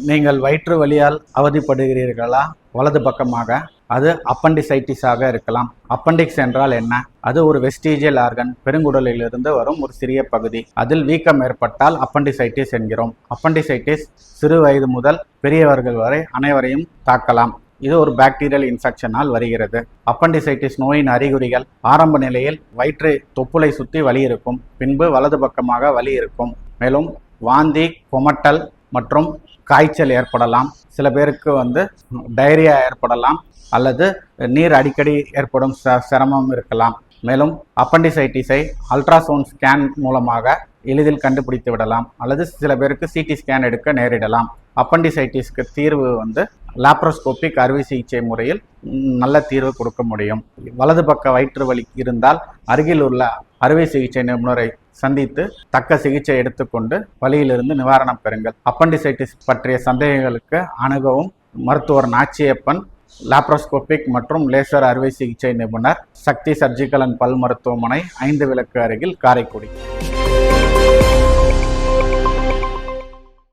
நீங்கள் வயிற்று வலியால் அவதிப்படுகிறீர்களா? வலது பக்கமாக அது அப்பண்டிசைட்டிஸாக இருக்கலாம். அப்பண்டிக்ஸ் என்றால் என்ன? அது ஒரு வெஸ்டீஜியல் ஆர்கன், பெருங்குடலிலிருந்து வரும் ஒரு சிறிய பகுதி. அதில் வீக்கம் ஏற்பட்டால் அப்பண்டிசைட்டிஸ் என்கிறோம். அப்பண்டிசைட்டிஸ் சிறு வயது முதல் பெரியவர்கள் வரை அனைவரையும் தாக்கலாம். இது ஒரு பாக்டீரியல் இன்ஃபெக்ஷனால் வருகிறது. அப்பண்டிசைட்டிஸ் நோயின் அறிகுறிகள்: ஆரம்ப நிலையில் வயிற்றை தொப்புளை சுற்றி வலி இருக்கும். பின்பு வலது பக்கமாக வலி இருக்கும். மேலும் வாந்தி, குமட்டல் மற்றும் காய்ச்சல் ஏற்படலாம். சில பேருக்கு டயரியா ஏற்படலாம் அல்லது நீர் அடிக்கடி ஏற்படும் சிரமம் இருக்கலாம். மேலும் அப்பண்டிசைட்டிஸை அல்ட்ராசவுண்ட் ஸ்கேன் மூலமாக எளிதில் கண்டுபிடித்து விடலாம் அல்லது சில பேருக்கு சிடி ஸ்கேன் எடுக்க நேரிடலாம். அப்பண்டிசைட்டிஸ்க்கு தீர்வு லாப்ரோஸ்கோபிக் அறுவை சிகிச்சை முறையில் நல்ல தீர்வு கொடுக்க முடியும். வலது பக்க வயிற்று வலி இருந்தால் அருகில் உள்ள அறுவை சிகிச்சை நிபுணரை சந்தித்து தக்க சிகிச்சை எடுத்துக்கொண்டு வலியிலிருந்து நிவாரணம் பெறுங்கள். அப்பண்டிசைட்டிஸ் பற்றிய சந்தேகங்களுக்கு அணுகவும் மருத்துவர் நாச்சியப்பன், லாப்ரோஸ்கோபிக் மற்றும் லேசர் அறுவை சிகிச்சை நிபுணர், சக்தி சர்ஜிக்கல் அண்ட் பல் மருத்துவமனை, 5 விளக்கு அருகில், காரைக்குடி.